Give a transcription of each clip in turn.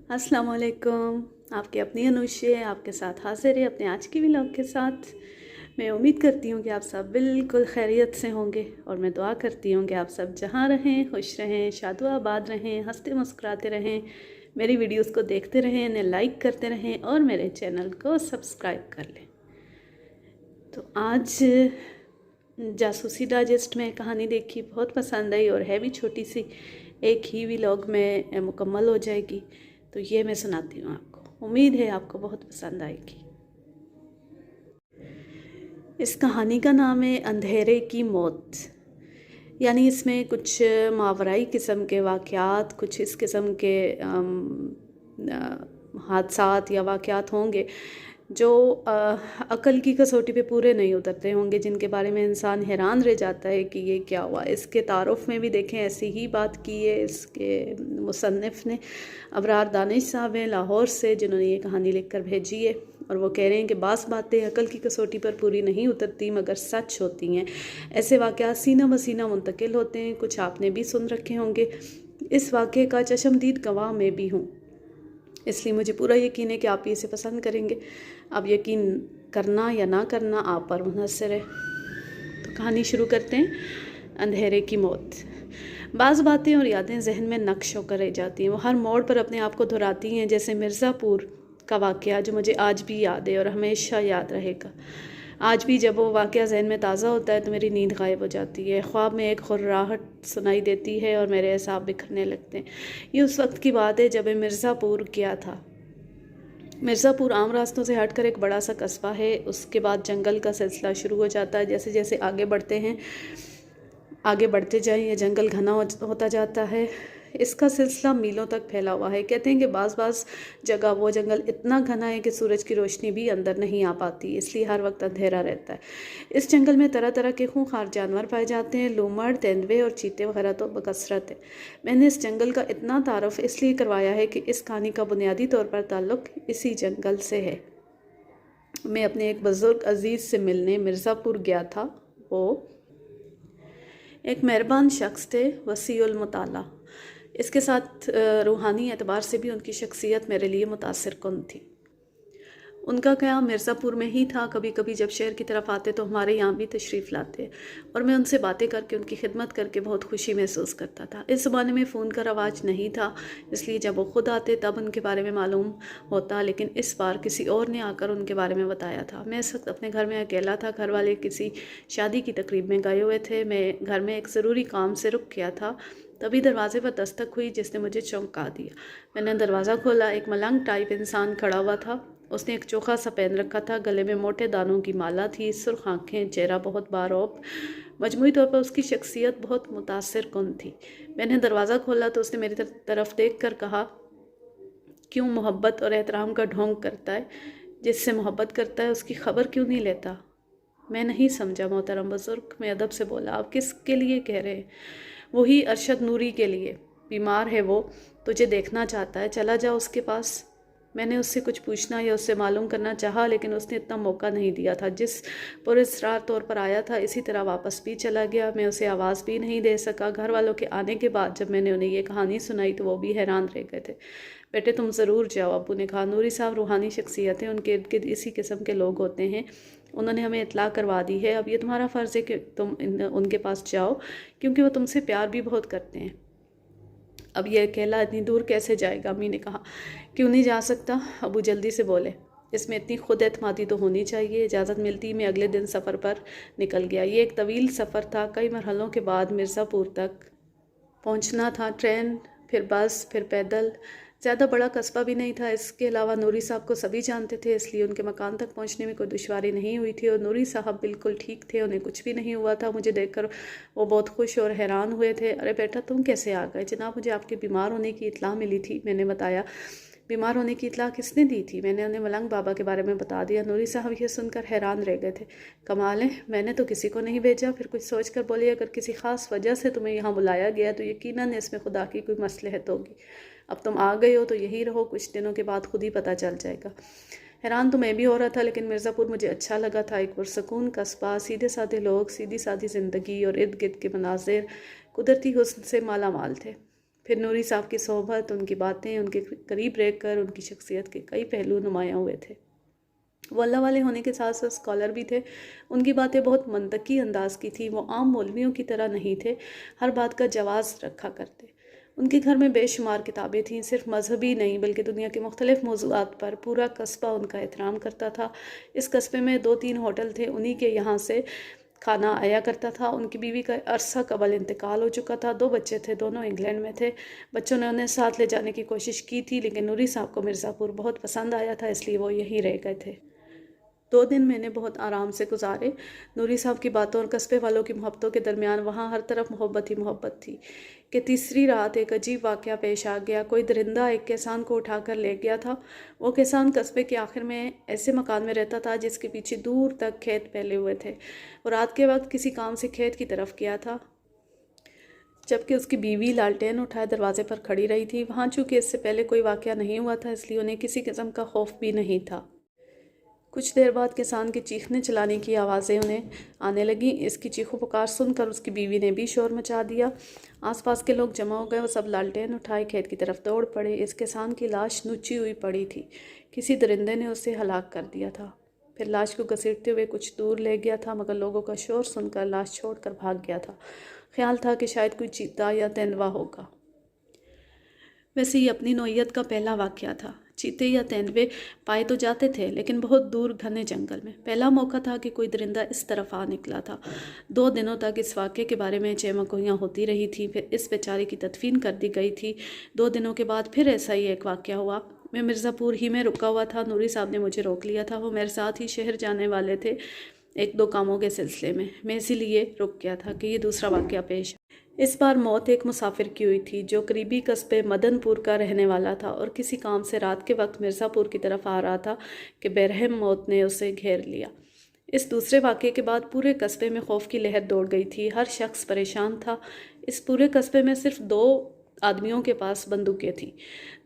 अस्सलाम वालेकुम। आपकी अपनी अनुष्य आपके साथ हाजिर है अपने आज की व्लॉग के साथ। मैं उम्मीद करती हूँ कि आप सब बिल्कुल खैरियत से होंगे और मैं दुआ करती हूँ कि आप सब जहाँ रहें खुश रहें, शादुआबाद रहें, हंसते मुस्कुराते रहें, मेरी वीडियोस को देखते रहें, इन्हें लाइक करते रहें और मेरे चैनल को सब्सक्राइब कर लें। तो आज जासूसी डाइजेस्ट में कहानी देखी, बहुत पसंद आई और है भी छोटी सी, एक ही व्लॉग में मुकम्मल हो जाएगी। तो ये मैं सुनाती हूँ आपको, उम्मीद है आपको बहुत पसंद आएगी। इस कहानी का नाम है अंधेरे की मौत। यानी इसमें कुछ मावराई किस्म के वाक़यात, कुछ इस किस्म के हादसात या वाक़यात होंगे जो अक़ल की कसौटी पे पूरे नहीं उतरते होंगे, जिनके बारे में इंसान हैरान रह जाता है कि ये क्या हुआ। इसके तारुफ़ में भी देखें ऐसी ही बात की है इसके मुसन्निफ़ ने। अबरार दानिश साहब हैं लाहौर से, जिन्होंने ये कहानी लिख कर भेजी है और वो कह रहे हैं कि बास बातें अक़ल की कसौटी पर पूरी नहीं उतरती मगर सच होती हैं। ऐसे वाक़यात सीना बसीना मुंतकिल होते हैं, कुछ आपने भी सुन रखे होंगे। इस वाक़े का चशमदीद गवाह मैं भी हूँ, इसलिए मुझे पूरा यकीन है कि आप इसे पसंद करेंगे। अब यकीन करना या ना करना आप पर मुनहसर है। तो कहानी शुरू करते हैं। अंधेरे की मौत। बाज़ बातें और यादें जहन में नक्श होकर रह जाती हैं, वो हर मोड़ पर अपने आप को दोहराती हैं, जैसे मिर्ज़ापुर का वाक़या जो मुझे आज भी याद है और हमेशा याद रहेगा। आज भी जब वो वाक़या ज़हन में ताज़ा होता है तो मेरी नींद गायब हो जाती है। ख्वाब में एक खुर्राहट सुनाई देती है और मेरे एहसास बिखरने लगते हैं। ये उस वक्त की बात है जब मैं मिर्ज़ापुर गया था। मिर्ज़ापुर आम रास्तों से हटकर एक बड़ा सा कस्बा है। उसके बाद जंगल का सिलसिला शुरू हो जाता है। जैसे जैसे आगे बढ़ते जाएं ये जंगल घना होता जाता है। इसका सिलसिला मीलों तक फैला हुआ है। कहते हैं कि बाज़ जगह वो जंगल इतना घना है कि सूरज की रोशनी भी अंदर नहीं आ पाती, इसलिए हर वक्त अंधेरा रहता है। इस जंगल में तरह तरह के खूंखार जानवर पाए जाते हैं, लूमड़, तेंदुए और चीते वगैरह तो बकसरत है। मैंने इस जंगल का इतना तारुफ इसलिए करवाया है कि इस कहानी का बुनियादी तौर पर ताल्लुक़ इसी जंगल से है। मैं अपने एक बुज़ुर्ग अज़ीज़ से मिलने मिर्ज़ापुर गया था। वो एक मेहरबान शख्स थे, वसीउल मुताला। इसके साथ रूहानी एतबार से भी उनकी शख्सियत मेरे लिए मुतासिर कुन थी। उनका क़याम मिर्ज़ापुर में ही था। कभी कभी जब शहर की तरफ आते तो हमारे यहाँ भी तशरीफ़ लाते और मैं उनसे बातें करके उनकी खिदमत करके बहुत खुशी महसूस करता था। इस ज़माने में फ़ोन का रवाज नहीं था, इसलिए जब वो ख़ुद आते तब उनके बारे में मालूम होता, लेकिन इस बार किसी और ने आकर उनके बारे में बताया था। मैं इस वक्त अपने घर में अकेला था। घर वाले किसी शादी की तकरीब में गए हुए थे। मैं घर में एक ज़रूरी काम से रुक गया था। तभी दरवाजे पर दस्तक हुई जिसने मुझे चौंका दिया। मैंने दरवाज़ा खोला। एक मलंग टाइप इंसान खड़ा हुआ था। उसने एक चोखा सा पहन रखा था, गले में मोटे दानों की माला थी, सुर्ख आँखें, चेहरा बहुत बारौब। मजमूई तौर पर उसकी शख्सियत बहुत मुतासिर कुन थी। मैंने दरवाज़ा खोला तो उसने मेरी तरफ देख कर कहा, क्यों मोहब्बत और एहतराम का ढोंग करता है? जिससे मोहब्बत करता है उसकी खबर क्यों नहीं लेता? मैं नहीं समझा मोहतरम बुज़ुर्ग। मैं अदब से बोला, आप किसके लिए कह रहे हैं? वही अरशद नूरी के लिए। बीमार है वो, तुझे देखना चाहता है, चला जा उसके पास। मैंने उससे कुछ पूछना या उससे मालूम करना चाहा, लेकिन उसने इतना मौका नहीं दिया था। जिस पुरस्रार तौर पर आया था इसी तरह वापस भी चला गया। मैं उसे आवाज़ भी नहीं दे सका। घर वालों के आने के बाद जब मैंने उन्हें ये कहानी सुनाई तो वो भी हैरान रह गए थे। बेटे तुम ज़रूर जाओ, अब्बू ने कहा। नूरी साहब रूहानी शख्सियत हैं, उनके इर्द गिर्द इसी किस्म के लोग होते हैं। उन्होंने हमें इतला करवा दी है। अब ये तुम्हारा फ़र्ज़ है कि तुम उनके पास जाओ, क्योंकि वो तुमसे प्यार भी बहुत करते हैं। अब ये अकेला इतनी दूर कैसे जाएगा? अम्मी ने कहा। क्यों नहीं जा सकता? अबू जल्दी से बोले। इसमें इतनी खुद एतमादी तो होनी चाहिए। इजाज़त मिलती मैं अगले दिन सफ़र पर निकल गया। ये एक तवील सफ़र था। कई मरहलों के बाद मिर्ज़ापुर तक पहुंचना था। ट्रेन, फिर बस, फिर पैदल। ज़्यादा बड़ा कस्बा भी नहीं था। इसके अलावा नूरी साहब को सभी जानते थे, इसलिए उनके मकान तक पहुंचने में कोई दुश्वारी नहीं हुई थी और नूरी साहब बिल्कुल ठीक थे, उन्हें कुछ भी नहीं हुआ था। मुझे देखकर वो बहुत खुश और हैरान हुए थे। अरे बेटा तुम कैसे आ गए? जनाब मुझे आपके बीमार होने की इत्तला मिली थी। मैंने बताया। बीमार होने की इत्तला किसने दी थी? मैंने उन्हें मलंग बाबा के बारे में बता दिया। नूरी साहब ये सुनकर हैरान रह गए थे। कमाल है, मैंने तो किसी को नहीं भेजा। फिर कुछ सोच कर बोली, अगर किसी ख़ास वजह से तुम्हें यहाँ बुलाया गया तो यकीनन इसमें खुदा की कोई मसलहत होगी। अब तुम आ गए हो तो यही रहो, कुछ दिनों के बाद खुद ही पता चल जाएगा। हैरान तो मैं भी हो रहा था, लेकिन मिर्ज़ापुर मुझे अच्छा लगा था। एक पुरसकून कस्बा, सीधे साधे लोग, सीधी सादी ज़िंदगी और इर्द गिर्द के मनाजिर कुदरती हुस्न से माला माल थे। फिर नूरी साहब की सोहबत, उनकी बातें, उनके करीब रहकर उनकी शख्सियत के कई पहलू नुमायाँ हुए थे। वो अल्लाह वाले होने के साथ साथ स्कॉलर भी थे। उनकी बातें बहुत मंतकी अंदाज की थी। वो आम मौलवियों की तरह नहीं थे, हर बात का जवाज़ रखा करते। उनके घर में बेशुमार किताबें थीं, सिर्फ मजहबी नहीं बल्कि दुनिया के मुख्तलिफ मौज़ूआत पर। पूरा कस्बा उनका एहतराम करता था। इस कस्बे में 2-3 होटल थे, उन्हीं के यहाँ से खाना आया करता था। उनकी बीवी का अरसा कबल इंतकाल हो चुका था। 2 बच्चे थे, दोनों इंग्लैंड में थे। बच्चों ने उन्हें साथ ले जाने की कोशिश की थी, लेकिन नूरी साहब को मिर्ज़ापुर बहुत पसंद आया था, इसलिए वो यहीं रह गए थे। 2 दिन मैंने बहुत आराम से गुजारे। नूरी साहब की बातों और कस्बे वालों की मोहब्बतों के दरमियान वहाँ हर तरफ मोहब्बत ही मोहब्बत थी कि तीसरी रात एक अजीब वाक़या पेश आ गया। कोई दरिंदा एक किसान को उठाकर ले गया था। वो किसान कस्बे के आखिर में ऐसे मकान में रहता था जिसके पीछे दूर तक खेत फैले हुए थे। वो रात के वक्त किसी काम से खेत की तरफ गया था, जबकि उसकी बीवी लालटेन उठाए दरवाजे पर खड़ी रही थी। वहाँ चूँकि इससे पहले कोई वाक़या नहीं हुआ था, इसलिए उन्हें किसी किस्म का खौफ भी नहीं था। कुछ देर बाद किसान के चीखने चिल्लाने की आवाज़ें उन्हें आने लगीं। इसकी चीखो पुकार सुनकर उसकी बीवी ने भी शोर मचा दिया। आसपास के लोग जमा हो गए। वो सब लालटेन उठाए खेत की तरफ दौड़ पड़े। इस किसान की लाश नुची हुई पड़ी थी। किसी दरिंदे ने उसे हलाक कर दिया था। फिर लाश को घसीटते हुए कुछ दूर ले गया था, मगर लोगों का शोर सुनकर लाश छोड़कर भाग गया था। ख्याल था कि शायद कोई चीता या तेंदुआ होगा। वैसे ये अपनी नौइयत का पहला वाक़या था। चीते या तेंदुए पाए तो जाते थे, लेकिन बहुत दूर घने जंगल में। पहला मौका था कि कोई दरिंदा इस तरफ आ निकला था। 2 दिनों तक इस वाक़े के बारे में चहमकोइयाँ होती रही थी। फिर इस बेचारे की तदफीन कर दी गई थी। 2 दिनों के बाद फिर ऐसा ही एक वाक़या हुआ। मैं मिर्ज़ापुर ही में रुका हुआ था। नूरी साहब ने मुझे रोक लिया था। वो मेरे साथ ही शहर जाने वाले थे 1-2 कामों के सिलसिले में। मैं इसीलिए रुक गया था कि ये दूसरा वाक़या पेश। इस बार मौत एक मुसाफिर की हुई थी जो करीबी कस्बे मदनपुर का रहने वाला था और किसी काम से रात के वक्त मिर्ज़ापुर की तरफ आ रहा था कि बेरहम मौत ने उसे घेर लिया। इस दूसरे वाक़े के बाद पूरे कस्बे में खौफ की लहर दौड़ गई थी। हर शख्स परेशान था। इस पूरे कस्बे में सिर्फ 2 आदमियों के पास बंदूकें थीं।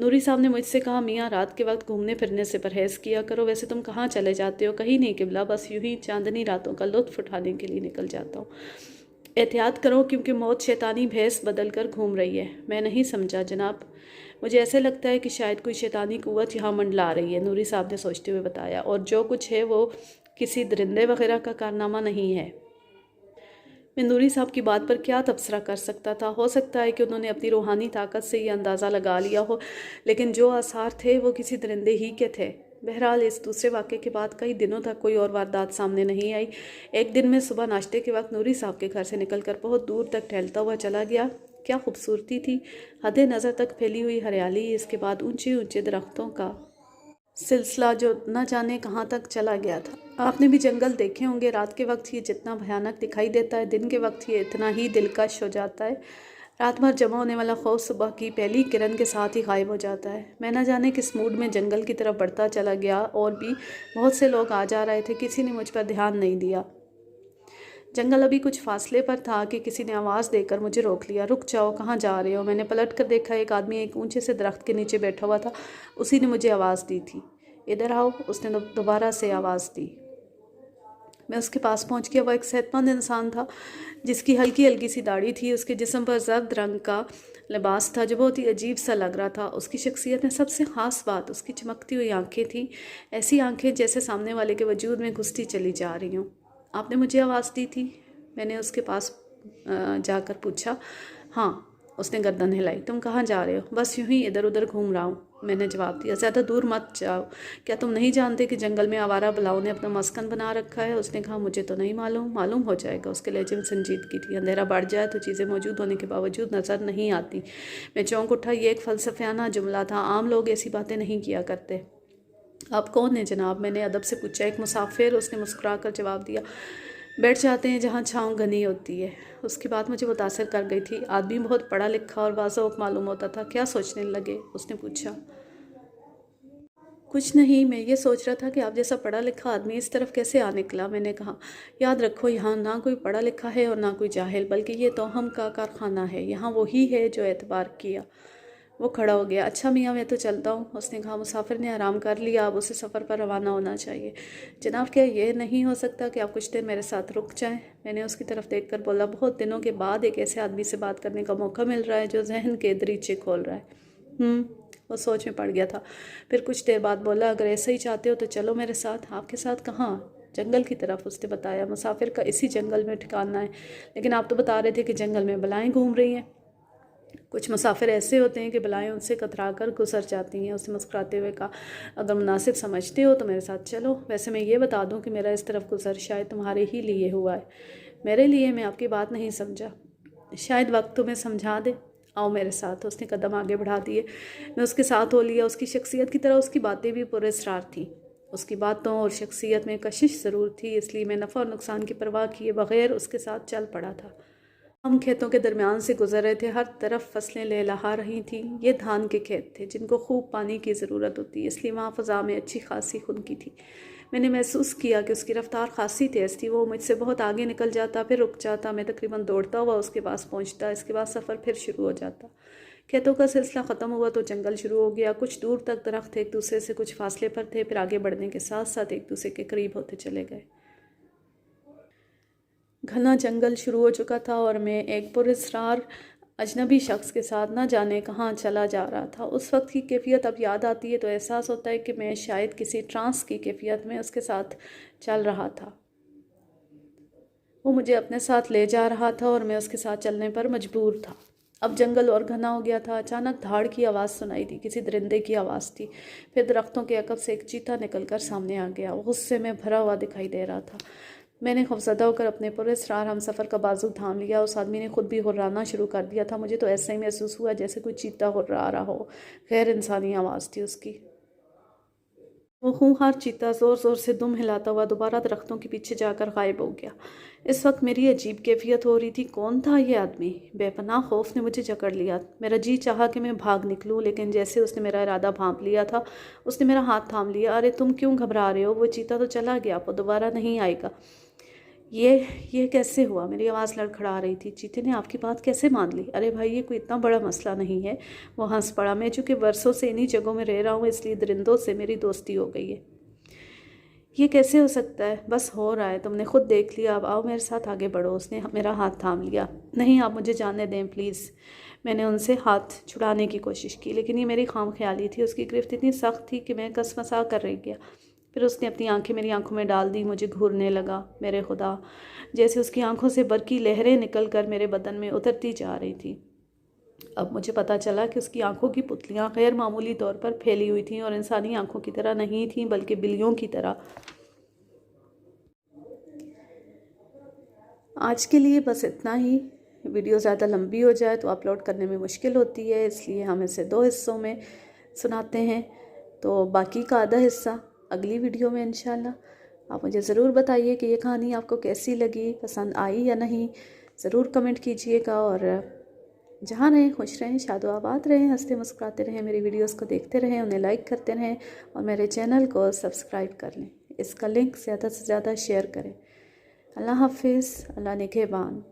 नूरी साहब ने मुझसे कहा, मियाँ रात के वक्त घूमने फिरने से परहेज़ किया करो। वैसे तुम कहाँ चले जाते हो? कहीं नहीं किबला, बस यूं ही चांदनी रातों का लुत्फ़ उठाने के लिए निकल जाता हूँ। एहतियात करो क्योंकि मौत शैतानी भैंस बदल कर घूम रही है। मैं नहीं समझा जनाब, मुझे ऐसे लगता है कि शायद कोई शैतानी कुव्वत यहाँ मंडला रही है, नूरी साहब ने सोचते हुए बताया। और जो कुछ है वो किसी दरिंदे वगैरह का कारनामा नहीं है। मैं नूरी साहब की बात पर क्या तबसरा कर सकता था। हो सकता है कि उन्होंने अपनी रूहानी ताकत से ये अंदाज़ा लगा लिया हो, लेकिन जो आसार थे वो किसी दरिंदे ही के थे। बहरहाल इस दूसरे वाक़े के बाद कई दिनों तक कोई और वारदात सामने नहीं आई। एक दिन मैं सुबह नाश्ते के वक्त नूरी साहब के घर से निकलकर बहुत दूर तक टहलता हुआ चला गया। क्या खूबसूरती थी, हद नज़र तक फैली हुई हरियाली, इसके बाद ऊंचे ऊंचे दरख्तों का सिलसिला जो न जाने कहाँ तक चला गया था। आपने भी जंगल देखे होंगे। रात के वक्त ये जितना भयानक दिखाई देता है, दिन के वक्त ये इतना ही दिलकश हो जाता है। रात भर जमा होने वाला खौफ सुबह की पहली किरण के साथ ही गायब हो जाता है। मैं न जाने किस मूड में जंगल की तरफ बढ़ता चला गया और भी बहुत से लोग आ जा रहे थे। किसी ने मुझ पर ध्यान नहीं दिया। जंगल अभी कुछ फासले पर था कि किसी ने आवाज़ देकर मुझे रोक लिया। रुक जाओ, कहाँ जा रहे हो? मैंने पलट कर देखा, एक आदमी एक ऊंचे से दरख्त के नीचे बैठा हुआ था। उसी ने मुझे आवाज़ दी थी। इधर आओ, उसने दोबारा से आवाज़ दी। मैं उसके पास पहुंच गया। वह एक सेहतमंद इंसान था जिसकी हल्की हल्की सी दाढ़ी थी। उसके जिस्म पर जर्द रंग का लिबास था जो बहुत ही अजीब सा लग रहा था। उसकी शख्सियत में सबसे ख़ास बात उसकी चमकती हुई आंखें थीं। ऐसी आंखें जैसे सामने वाले के वजूद में घुसती चली जा रही हों। आपने मुझे आवाज़ दी थी? मैंने उसके पास जाकर पूछा। हाँ, उसने गर्दन हिलाई। तुम कहाँ जा रहे हो? बस यूं ही इधर उधर घूम रहा हूँ, मैंने जवाब दिया। ज़्यादा दूर मत जाओ। क्या तुम नहीं जानते कि जंगल में आवारा बलाओं ने अपना मस्कन बना रखा है? उसने कहा, मुझे तो नहीं मालूम। मालूम हो जाएगा। उसके लहजे में संजीदगी थी। अंधेरा बढ़ जाए तो चीज़ें मौजूद होने के बावजूद नज़र नहीं आती। मैं चौंक उठा। ये एक फ़लसफ़ियाना जुमला था। आम लोग ऐसी बातें नहीं किया करते। आप कौन हैं जनाब? मैंने अदब से पूछा। एक मुसाफिर, उसने मुस्कुरा कर जवाब दिया। बैठ जाते हैं जहाँ छाँव घनी होती है। उसकी बात मुझे मुतासर कर गई थी। आदमी बहुत पढ़ा लिखा और बाज़ौक़ मालूम होता था। क्या सोचने लगे? उसने पूछा। कुछ नहीं, मैं ये सोच रहा था कि आप जैसा पढ़ा लिखा आदमी इस तरफ कैसे आ निकला। मैंने कहा, याद रखो यहाँ ना कोई पढ़ा लिखा है और ना कोई जाहिल, बल्कि ये तोहम का कारखाना है। यहाँ वही है जो एतबार किया। वो खड़ा हो गया। अच्छा मियाँ मैं तो चलता हूँ। उसने कहा मुसाफिर ने आराम कर लिया, अब उसे सफ़र पर रवाना होना चाहिए। जनाब क्या ये नहीं हो सकता कि आप कुछ देर मेरे साथ रुक जाएं? मैंने उसकी तरफ देखकर बोला, बहुत दिनों के बाद एक ऐसे आदमी से बात करने का मौका मिल रहा है जो जहन के दरीचे खोल रहा है। वो सोच में पड़ गया था। फिर कुछ देर बाद बोला, अगर ऐसा ही चाहते हो तो चलो मेरे साथ। आपके साथ कहाँ? जंगल की तरफ, उसने बताया। मुसाफिर का इसी जंगल में ठिकाना है, लेकिन आप तो बता रहे थे कि जंगल में बलाएं घूम रही हैं। कुछ मुसाफिर ऐसे होते हैं कि बलाएं उनसे कतरा कर गुजर जाती हैं। उसने मुस्कुराते हुए कहा, अगर मुनासिब समझते हो तो मेरे साथ चलो। वैसे मैं ये बता दूं कि मेरा इस तरफ गुजर शायद तुम्हारे ही लिए हुआ है। मेरे लिए? मैं आपकी बात नहीं समझा। शायद वक्त तुम्हें समझा दे। आओ मेरे साथ। उसने कदम आगे बढ़ा दिए। मैं उसके साथ हो लिया। उसकी शख्सियत की तरह उसकी बातें भी पुरस्कार थीं। उसकी बातों और शख्सियत में कशिश ज़रूर थी, इसलिए मैं नफ़ा और नुकसान की परवाह किए बग़ैर उसके साथ चल पड़ा था। हम खेतों के दरमियान से गुजर रहे थे। हर तरफ फसलें लहलहा रही थीं। ये धान के खेत थे जिनको खूब पानी की ज़रूरत होती, इसलिए वहाँ फ़ज़ा में अच्छी खासी खुनकी थी। मैंने महसूस किया कि उसकी रफ़्तार खासी तेज़ थी। वो मुझसे बहुत आगे निकल जाता, फिर रुक जाता। मैं तकरीबन दौड़ता हुआ उसके पास पहुँचता। इसके बाद सफ़र फिर शुरू हो जाता। खेतों का सिलसिला ख़त्म हुआ तो जंगल शुरू हो गया। कुछ दूर तक दरख्त एक दूसरे से कुछ फासले पर थे, फिर आगे बढ़ने के साथ साथ एक दूसरे के करीब होते चले गए। घना जंगल शुरू हो चुका था और मैं एक पुरस्कार अजनबी शख्स के साथ न जाने कहाँ चला जा रहा था। उस वक्त की कैफियत अब याद आती है तो एहसास होता है कि मैं शायद किसी ट्रांस की कैफियत में उसके साथ चल रहा था। वो मुझे अपने साथ ले जा रहा था और मैं उसके साथ चलने पर मजबूर था। अब जंगल और घना हो गया था। अचानक धाड़ की आवाज़ सुनाई दी। किसी दरिंदे की आवाज़ थी। फिर दरख्तों के अकब से एक चीता निकलकर सामने आ गया। वो गुस्से में भरा हुआ दिखाई दे रहा था। मैंने खौफज़दा होकर अपने पुरस्कार हम सफ़र का बाजू थाम लिया। उस आदमी ने खुद भी हुर्राना शुरू कर दिया था। मुझे तो ऐसा ही महसूस हुआ जैसे कोई चीता हुर्रा रहा हो। गैर इंसानी आवाज़ थी उसकी। वो खूंखार चीता ज़ोर ज़ोर से दुम हिलाता हुआ दोबारा दरख्तों के पीछे जाकर गायब हो गया। इस वक्त मेरी अजीब कैफियत हो रही थी। कौन था ये आदमी? बेपनाह खौफ ने मुझे जकड़ लिया। मेरा जी चाहा कि मैं भाग निकलूं, लेकिन जैसे उसने मेरा इरादा भांप लिया था, उसने मेरा हाथ थाम लिया। अरे तुम क्यों घबरा रहे हो? वो चीता तो चला गया, वो दोबारा नहीं आएगा। ये कैसे हुआ? मेरी आवाज़ लड़खड़ा रही थी। चीते ने आपकी बात कैसे मान ली? अरे भाई ये कोई इतना बड़ा मसला नहीं है। वो हंस पड़ा। मैं चूँकि बरसों से इन्हीं जगहों में रह रहा हूँ, इसलिए दरिंदों से मेरी दोस्ती हो गई है। ये कैसे हो सकता है? बस हो रहा है, तुमने खुद देख लिया। अब आओ मेरे साथ आगे बढ़ो। उसने मेरा हाथ थाम लिया। नहीं, आप मुझे जाने दें प्लीज़। मैंने उनसे हाथ छुड़ाने की कोशिश की, लेकिन ये मेरी खाम ख्याली थी। उसकी गिरफ्त इतनी सख्त थी कि मैं कसमसा कर रह गया। फिर उसने अपनी आंखें मेरी आंखों में डाल दी। मुझे घूरने लगा। मेरे खुदा, जैसे उसकी आंखों से बरकी लहरें निकल कर मेरे बदन में उतरती जा रही थी। अब मुझे पता चला कि उसकी आंखों की पुतलियां गैर मामूली तौर पर फैली हुई थीं और इंसानी आंखों की तरह नहीं थीं, बल्कि बिल्लियों की तरह। आज के लिए बस इतना ही। वीडियो ज़्यादा लंबी हो जाए तो अपलोड करने में मुश्किल होती है, इसलिए हम इसे 2 हिस्सों में सुनाते हैं। तो बाकी का आधा हिस्सा अगली वीडियो में इंशाल्लाह। आप मुझे ज़रूर बताइए कि ये कहानी आपको कैसी लगी, पसंद आई या नहीं। ज़रूर कमेंट कीजिएगा और जहाँ रहें खुश रहें, शादो-आबाद रहें, हंसते मुस्कुराते रहें, मेरी वीडियोस को देखते रहें, उन्हें लाइक करते रहें और मेरे चैनल को सब्सक्राइब कर लें। इसका लिंक ज़्यादा से ज़्यादा शेयर करें। अल्लाह हाफिज़। अल्लाह निगहबान।